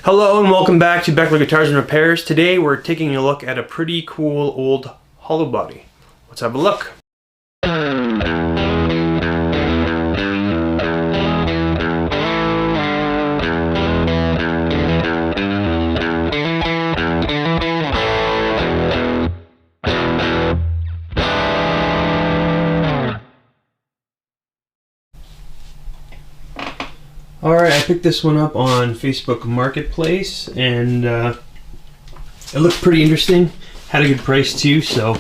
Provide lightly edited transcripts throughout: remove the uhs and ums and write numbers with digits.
Hello and welcome back to Beckler Guitars and Repairs. Today we're taking a look at a pretty cool old hollow body. Let's have a look. Alright, I picked this one up on Facebook Marketplace and it looked pretty interesting. Had a good price too, so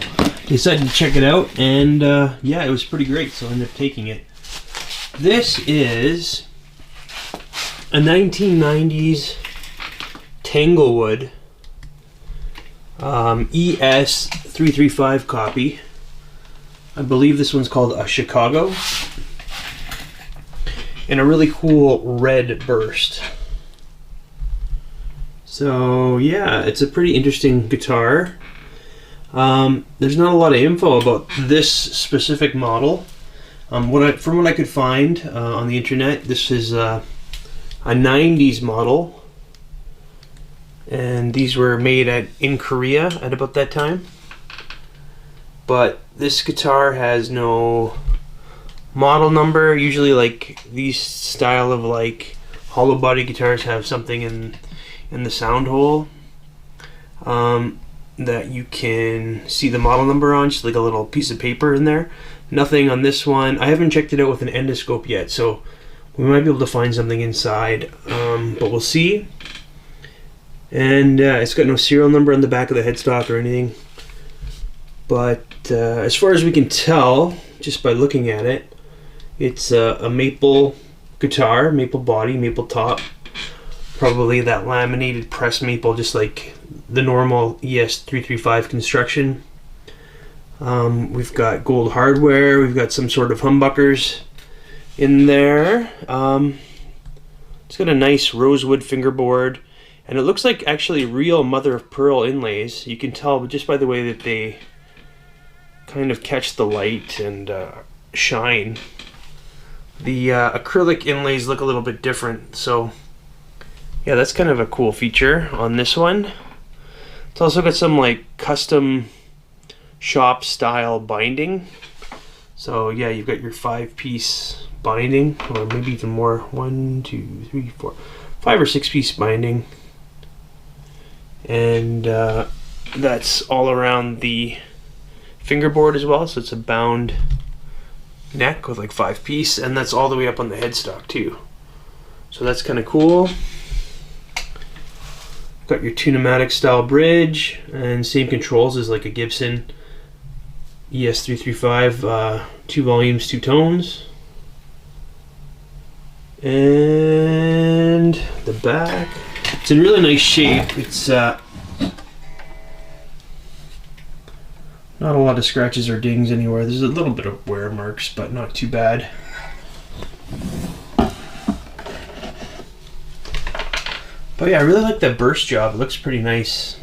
decided to check it out, and yeah, it was pretty great, so I ended up taking it. This is a 1990s Tanglewood ES335 copy. I believe this one's called a Chicago. And a really cool red burst. So yeah, it's a pretty interesting guitar. There's not a lot of info about this specific model. From what I could find on the internet, this is a 90's model, and these were made in Korea at about that time. But this guitar has no model number. Usually, like these style of like hollow body guitars have something in the sound hole that you can see the model number on, just like a little piece of paper in there. Nothing on this one. I haven't checked it out with an endoscope yet, so we might be able to find something inside, but we'll see. And it's got no serial number on the back of the headstock or anything, but as far as we can tell just by looking at it, it's a maple guitar, maple body, maple top. Probably that laminated pressed maple, just like the normal ES335 construction. We've got gold hardware. We've got some sort of humbuckers in there. It's got a nice rosewood fingerboard, and it looks like actually real mother of pearl inlays. You can tell just by the way that they kind of catch the light and shine. The acrylic inlays look a little bit different, so yeah, that's kind of a cool feature on this one. It's also got some like custom shop style binding. So yeah, you've got your 5-piece binding, or maybe even more. 1, 2, 3, 4, 5 or 6-piece binding, and that's all around the fingerboard as well. So it's a bound neck with like 5-piece, and that's all the way up on the headstock too. So that's kind of cool. Got your Tune-o-matic style bridge, and same controls as like a Gibson ES335, 2 volumes, 2 tones. And the back, it's in really nice shape. It's not a lot of scratches or dings anywhere. There's a little bit of wear marks, but not too bad. But yeah, I really like that burst job. It looks pretty nice.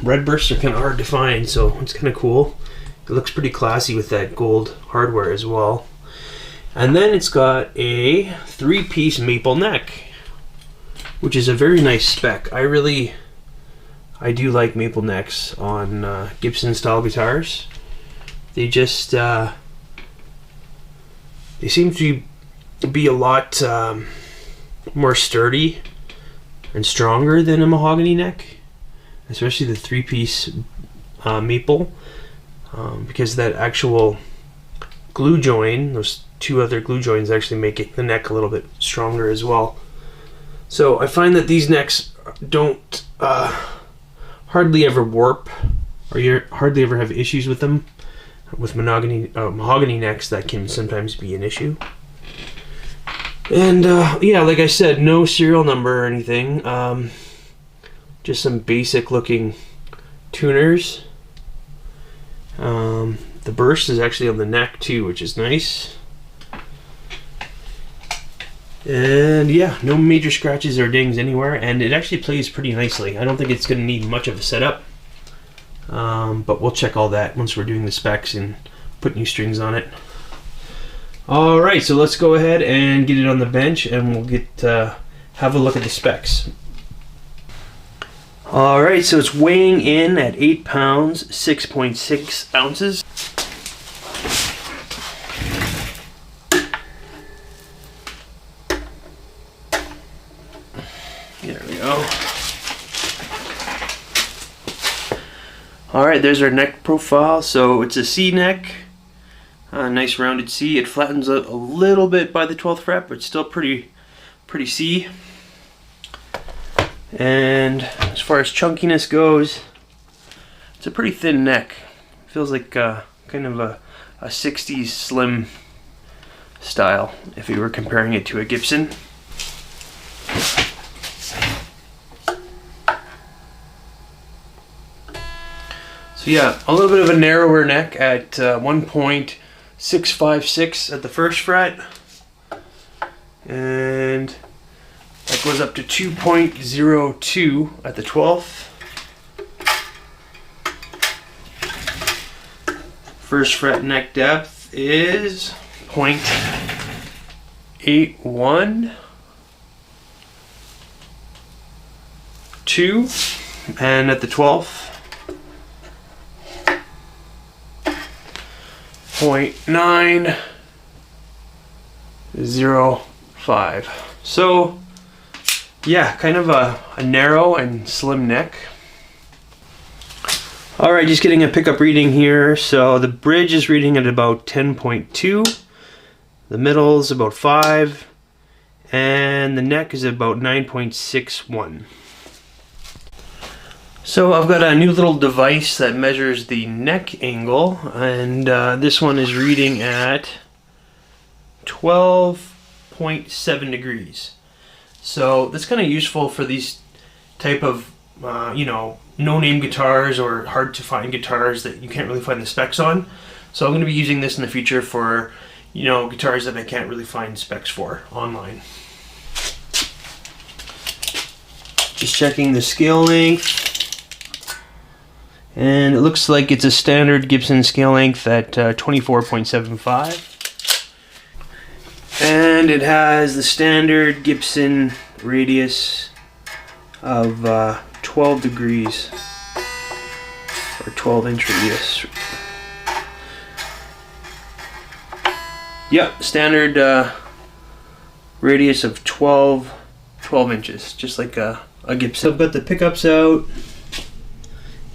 Red bursts are kind of hard to find, so it's kind of cool. It looks pretty classy with that gold hardware as well. And then it's got a 3-piece maple neck, which is a very nice spec. I do like maple necks on Gibson style guitars. They just they seem to be a lot more sturdy and stronger than a mahogany neck, especially the 3-piece maple, because that actual glue join, those 2 other glue joins, actually make the neck a little bit stronger as well. So I find that these necks don't hardly ever warp, or you hardly ever have issues with them. With mahogany necks, that can sometimes be an issue. And yeah, like I said, no serial number or anything. Just some basic looking tuners. The burst is actually on the neck too, which is nice. And yeah, no major scratches or dings anywhere, and it actually plays pretty nicely. I don't think it's going to need much of a setup, but we'll check all that once we're doing the specs and put new strings on it. Alright, so let's go ahead and get it on the bench, and we'll get have a look at the specs. Alright, so it's weighing in at 8 pounds, 6.6 ounces. There we go. Alright, there's our neck profile. So it's a C neck, a nice rounded C. It flattens a little bit by the 12th fret, but still pretty C. And as far as chunkiness goes, it's a pretty thin neck. Feels like kind of a 60s slim style if you were comparing it to a Gibson. So yeah, a little bit of a narrower neck at 1.656 at the first fret, and that goes up to 2.02 at the 12th. First fret neck depth is 0.812, and at the 12th, 0.905. So yeah, kind of a narrow and slim neck. Alright, just getting a pickup reading here. So the bridge is reading at about 10.2, the middle is about 5, and the neck is about 9.61. So I've got a new little device that measures the neck angle, and this one is reading at 12.7 degrees. So that's kind of useful for these type of no-name guitars or hard to find guitars that you can't really find the specs on. So I'm going to be using this in the future for guitars that I can't really find specs for online. Just checking the scale length. And it looks like it's a standard Gibson scale length at 24.75. And it has the standard Gibson radius of 12 degrees, or 12-inch radius. Yep, standard radius of 12 inches, just like a Gibson. I've got the pickups out.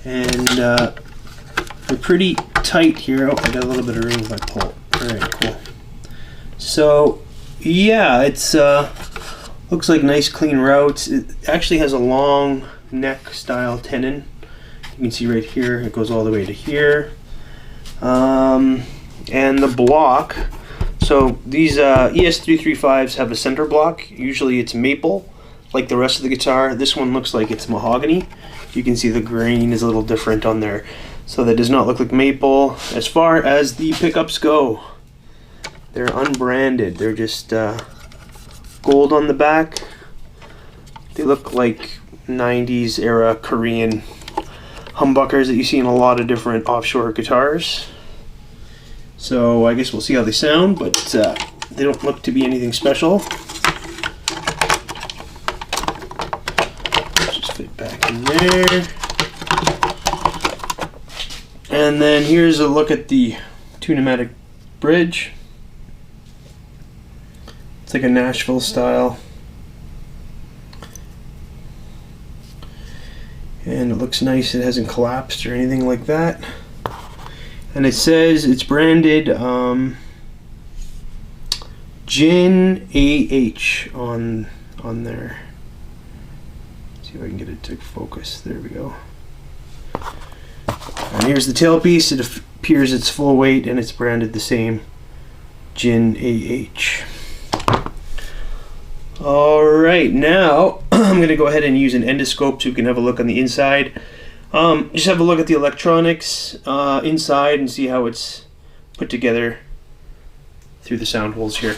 And they're pretty tight here. Oh, I got a little bit of room if I pull. Alright, cool. So, yeah, it's looks like nice clean routes. It actually has a long neck style tenon. You can see right here, it goes all the way to here. And the block. So these ES335s have a center block. Usually it's maple, like the rest of the guitar. This one looks like it's mahogany. You can see the grain is a little different on there, so that does not look like maple. As far as the pickups go, they're unbranded. They're just gold on the back. They look like 90's era Korean humbuckers that you see in a lot of different offshore guitars. So I guess we'll see how they sound, but they don't look to be anything special. Back in there. And then here's a look at the two-pneumatic bridge. It's like a Nashville style. And it looks nice. It hasn't collapsed or anything like that. And it says it's branded Gin AH on there. See if I can get it to focus. There we go. And here's the tailpiece. It appears it's full weight and it's branded the same, Gin AH. Alright, now I'm going to go ahead and use an endoscope so you can have a look on the inside. Just have a look at the electronics inside and see how it's put together through the sound holes here.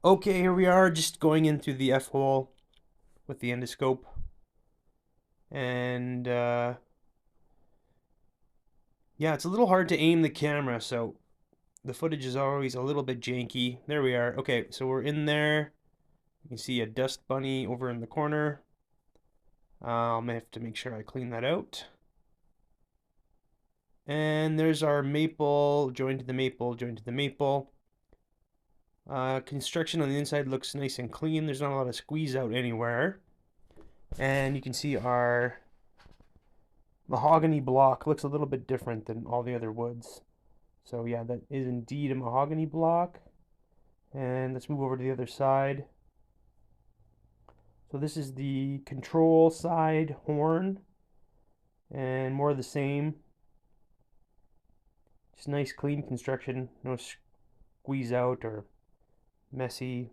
Okay, here we are, just going in through the F-hole with the endoscope. And, yeah, it's a little hard to aim the camera, so the footage is always a little bit janky. There we are. Okay, so we're in there, You see a dust bunny over in the corner. I'm gonna have to make sure I clean that out. And there's our maple, joined to the maple, joined to the maple. Construction on the inside looks nice and clean. There's not a lot of squeeze out anywhere. And you can see our mahogany block looks a little bit different than all the other woods. So yeah, that is indeed a mahogany block. And let's move over to the other side. So this is the control side horn, and more of the same. Just nice clean construction, no squeeze out or messy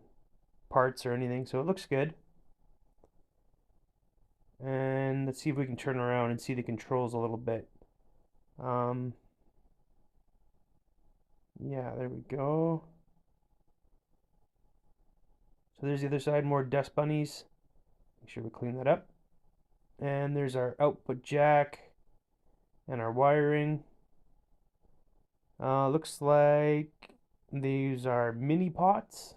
parts or anything, so it looks good. And let's see if we can turn around and see the controls a little bit. Yeah, there we go. So there's the other side, more dust bunnies. Make sure we clean that up. And there's our output jack and our wiring. Looks like these are mini pots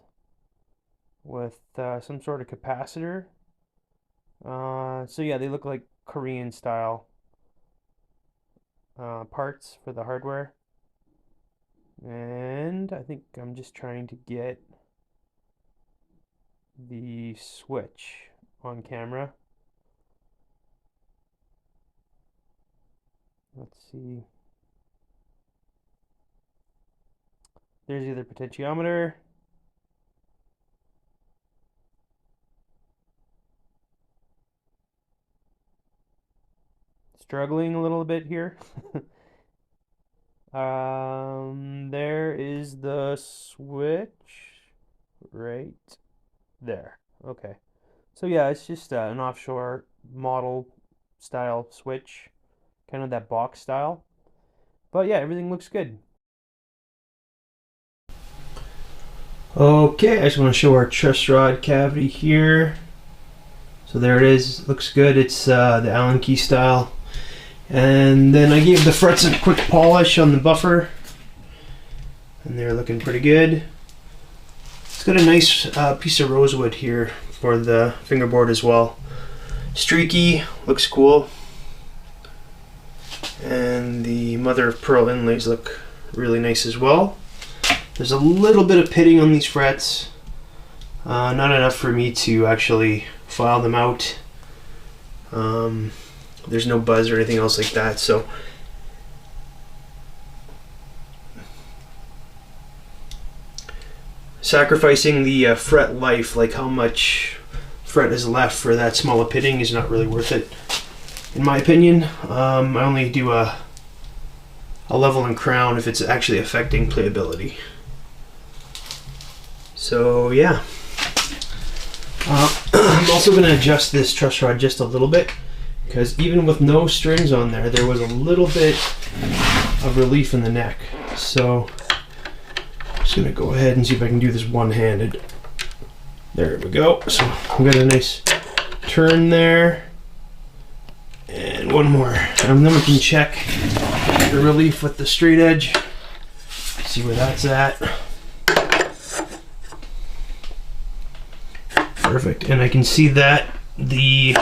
with some sort of capacitor. So yeah, they look like Korean style parts for the hardware. And I think I'm just trying to get the switch on camera. Let's see. There's the other potentiometer. Struggling a little bit here. There is the switch right there. Okay. So yeah, it's just an offshore model style switch, kind of that box style. But yeah, everything looks good. Okay, I just want to show our truss rod cavity here. So there it is, looks good. It's the Allen key style. And then I gave the frets a quick polish on the buffer, and they're looking pretty good. It's got a nice piece of rosewood here for the fingerboard as well. Streaky, looks cool. And the mother of pearl inlays look really nice as well. There's a little bit of pitting on these frets. Not enough for me to actually file them out. There's no buzz or anything else like that, so sacrificing the fret life, like how much fret is left for that small a pitting, is not really worth it, in my opinion. I only do a level and crown if it's actually affecting playability. So yeah, I'm also going to adjust this truss rod just a little bit, because even with no strings on there, there was a little bit of relief in the neck. So I'm just going to go ahead and see if I can do this one-handed. There we go. So we got a nice turn there, and one more, and then we can check the relief with the straight edge, see where that's at. Perfect. And I can see that the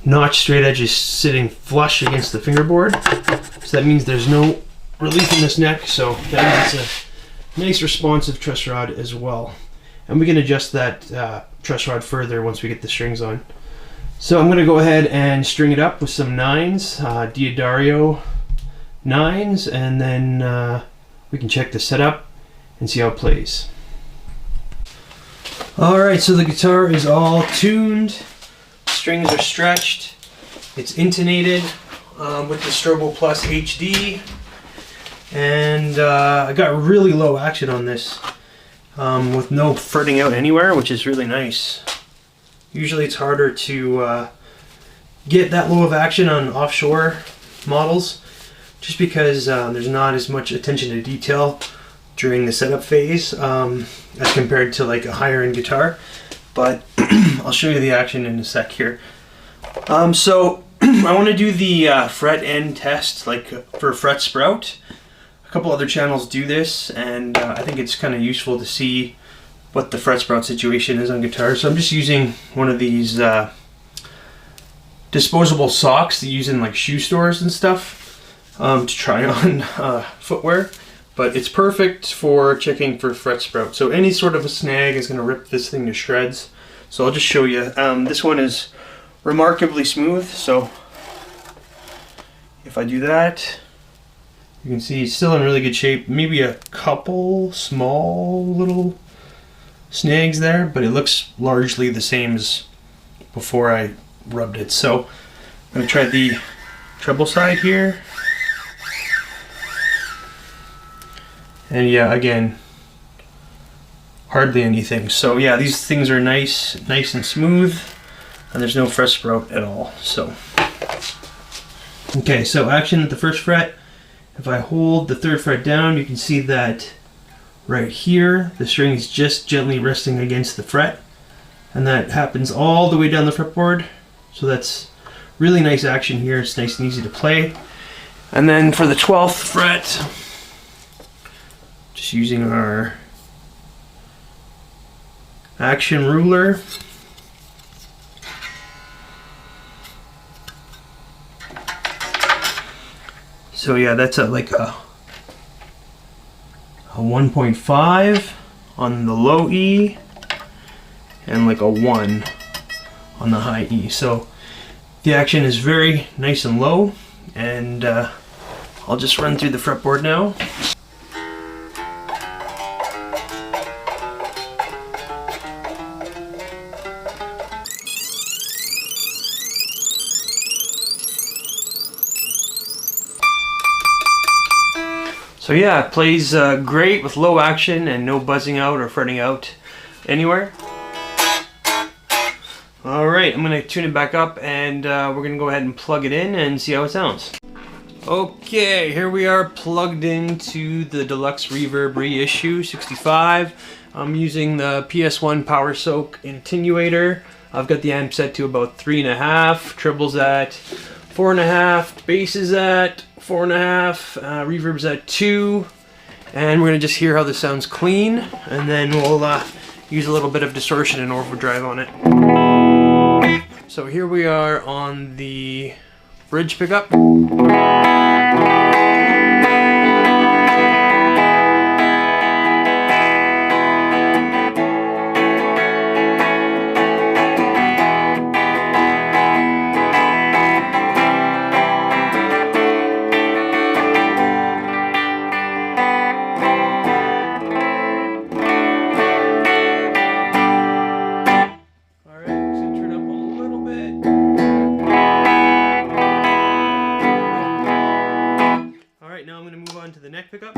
notch straight edge is sitting flush against the fingerboard, so that means there's no relief in this neck, so that means it's a nice responsive truss rod as well. And we can adjust that truss rod further once we get the strings on. So I'm going to go ahead and string it up with some 9's, Diodario 9's, and then we can check the setup and see how it plays. Alright, so the guitar is all tuned, strings are stretched, it's intonated with the Strobo Plus HD, and I got really low action on this with no fretting out anywhere, which is really nice. Usually it's harder to get that low of action on offshore models, just because there's not as much attention to detail during the setup phase as compared to like a higher end guitar. But I'll show you the action in a sec here. So I want to do the fret end test, like for fret sprout. A couple other channels do this, and I think it's kind of useful to see what the fret sprout situation is on guitar. So I'm just using one of these disposable socks that you use in like shoe stores and stuff to try on footwear. But it's perfect for checking for fret sprout. So any sort of a snag is going to rip this thing to shreds. So I'll just show you. This one is remarkably smooth. So if I do that, you can see it's still in really good shape. Maybe a couple small little snags there, but it looks largely the same as before I rubbed it. So I'm going to try the treble side here. And yeah, again, hardly anything. So yeah, these things are nice and smooth, and there's no fret sprout at all. So okay, so action at the first fret. If I hold the third fret down, you can see that right here the string is just gently resting against the fret, and that happens all the way down the fretboard. So that's really nice action here. It's nice and easy to play. And then for the 12th fret, just using our action ruler. So yeah, that's at like a 1.5 on the low E and like a 1 on the high E. So the action is very nice and low, and I'll just run through the fretboard now. So yeah, it plays great with low action and no buzzing out or fretting out anywhere. Alright, I'm going to tune it back up, and we're going to go ahead and plug it in and see how it sounds. Okay, here we are plugged into the Deluxe Reverb Reissue 65. I'm using the PS1 Power Soak attenuator. I've got the amp set to about 3.5, trebles at 4.5, bass is at 4.5, reverb's at 2, and we're going to just hear how this sounds clean, and then we'll use a little bit of distortion and overdrive on it. So here we are on the bridge pickup. Now I'm going to move on to the neck pickup.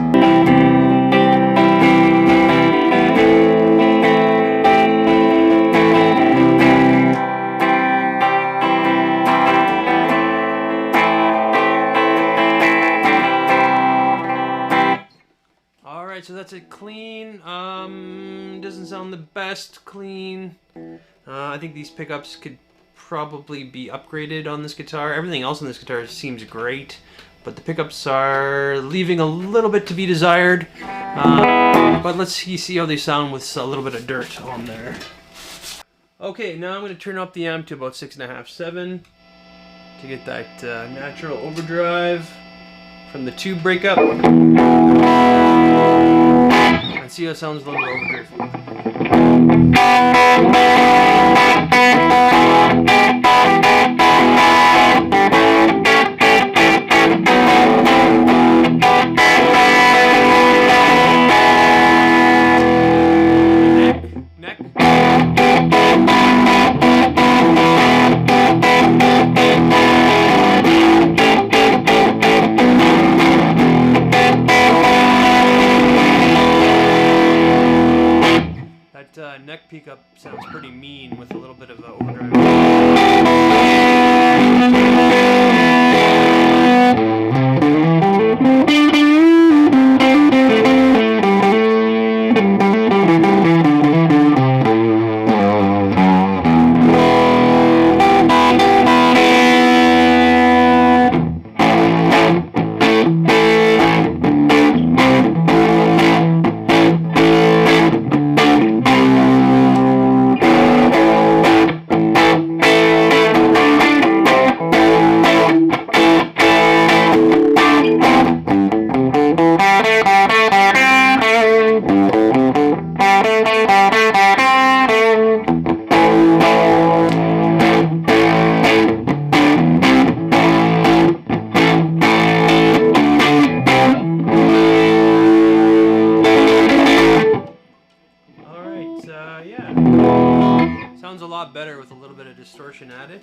Alright, so that's it clean. Doesn't sound the best clean. I think these pickups could probably be upgraded on this guitar. Everything else on this guitar seems great, but the pickups are leaving a little bit to be desired. But let's see how they sound with a little bit of dirt on there. Okay, now I'm going to turn up the amp to about 6.5, 7 to get that natural overdrive from the tube breakup. And see how it sounds a little bit overdrive. Neck pickup sounds pretty mean with a little bit of overdrive. yeah, sounds a lot better with a little bit of distortion added.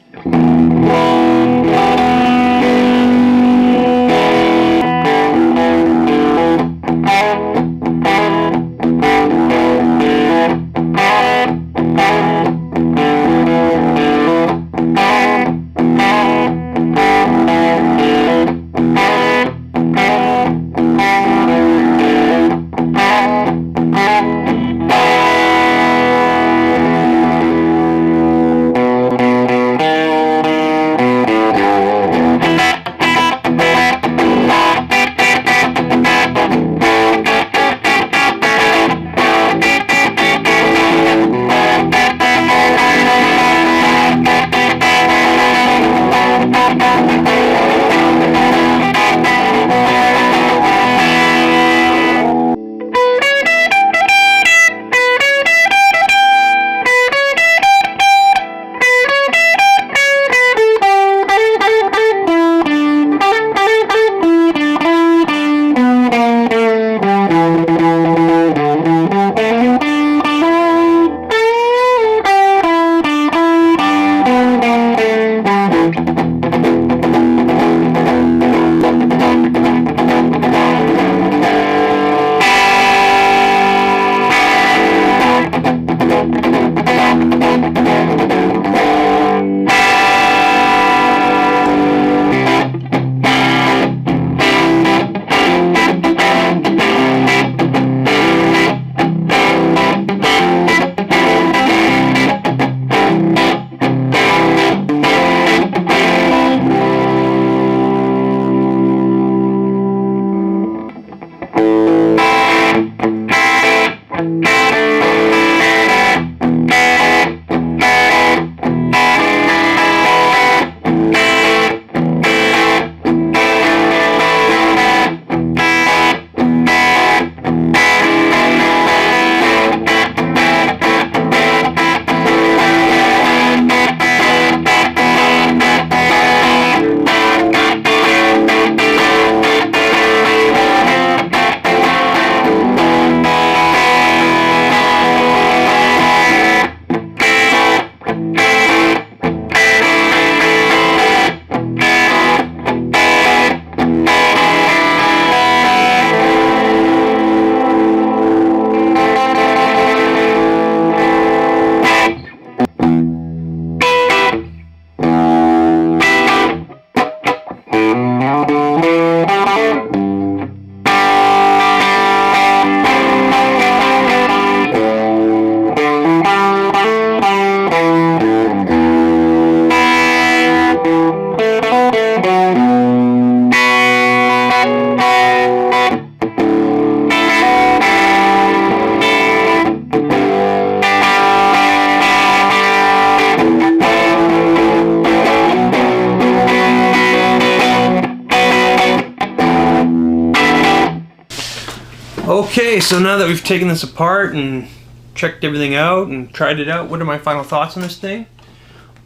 Okay, so now that we've taken this apart and checked everything out and tried it out, what are my final thoughts on this thing?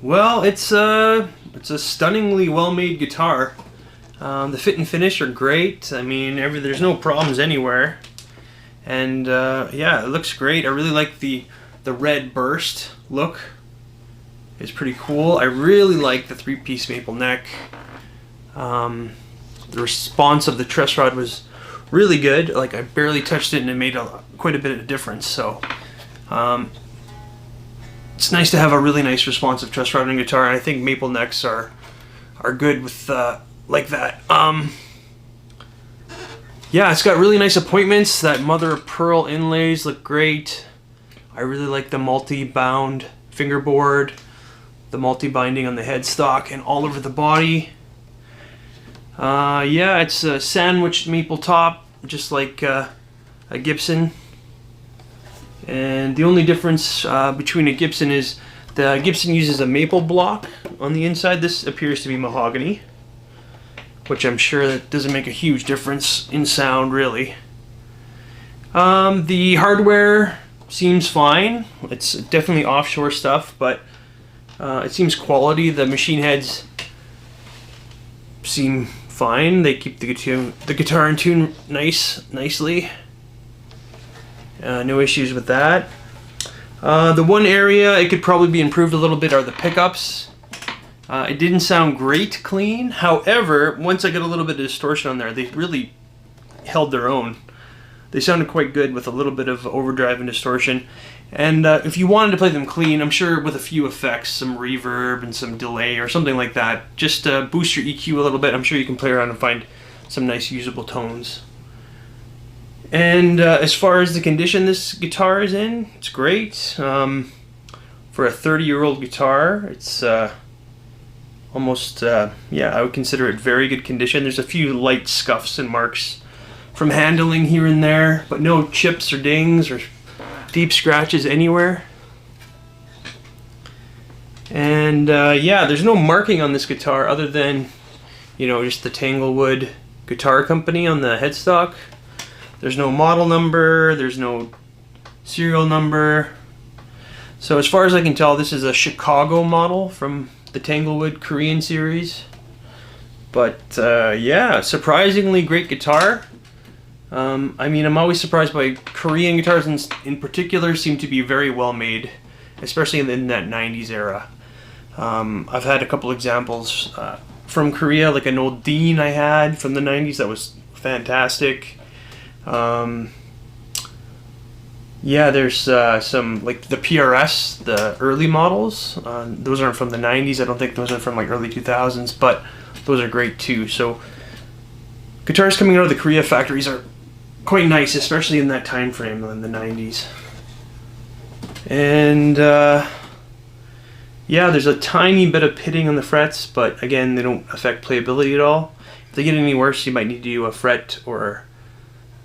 Well, it's a stunningly well-made guitar. The fit and finish are great. I mean, there's no problems anywhere. And yeah, it looks great. I really like the red burst look. It's pretty cool. I really like the three-piece maple neck. The response of the truss rod was really good. Like, I barely touched it and it made quite a bit of difference. So it's nice to have a really nice responsive truss rod on a guitar, and I think maple necks are good with like that. Yeah, it's got really nice appointments. That mother of pearl inlays look great. I really like the multi-bound fingerboard, the multi-binding on the headstock and all over the body. Yeah, it's a sandwiched maple top, just like a Gibson. And the only difference between a Gibson is the Gibson uses a maple block on the inside. This appears to be mahogany, which I'm sure that doesn't make a huge difference in sound, really. The hardware seems fine. It's definitely offshore stuff, but it seems quality. The machine heads seem fine. They keep the guitar in tune nicely. No issues with that. The one area it could probably be improved a little bit are the pickups. It didn't sound great clean. However, once I got a little bit of distortion on there, they really held their own. They sounded quite good with a little bit of overdrive and distortion. And if you wanted to play them clean, I'm sure with a few effects, some reverb and some delay or something like that, just boost your EQ a little bit. I'm sure you can play around and find some nice usable tones. And as far as the condition this guitar is in, it's great. For a 30-year-old guitar, it's almost, yeah, I would consider it very good condition. There's a few light scuffs and marks from handling here and there, but no chips or dings or deep scratches anywhere. And yeah, there's no marking on this guitar other than, you know, just the Tanglewood Guitar Company on the headstock. There's no model number, there's no serial number. So as far as I can tell, this is a Chicago model from the Tanglewood Korean series. But yeah, surprisingly great guitar. I mean, I'm always surprised by Korean guitars in particular seem to be very well made, especially in that 90s era. I've had a couple examples from Korea, like an old Dean I had from the 90s that was fantastic. Yeah, there's some, like the PRS, the early models. Those aren't from the 90s. I don't think those are from like early 2000s, but those are great too. So guitars coming out of the Korea factories are quite nice, especially in that time frame in the 90s. And yeah, there's a tiny bit of pitting on the frets, but again, they don't affect playability at all. If they get any worse, you might need to do a fret or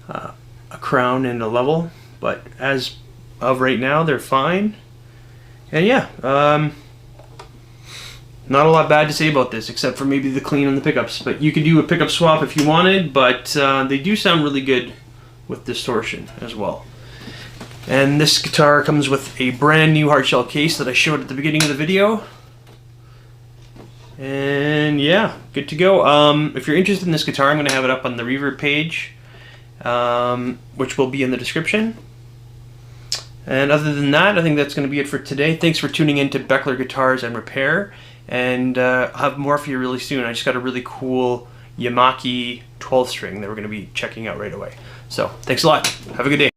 a crown and a level, but as of right now, they're fine. And yeah, not a lot bad to say about this, except for maybe the clean on the pickups. But you could do a pickup swap if you wanted, but they do sound really good with distortion as well. And this guitar comes with a brand new hardshell case that I showed at the beginning of the video. And yeah, good to go. If you're interested in this guitar, I'm going to have it up on the Reverb page, which will be in the description. And other than that, I think that's going to be it for today. Thanks for tuning in to Beckler Guitars and Repair. And I'll have more for you really soon. I just got a really cool MIK 12 string that we're going to be checking out right away. So thanks a lot. Have a good day.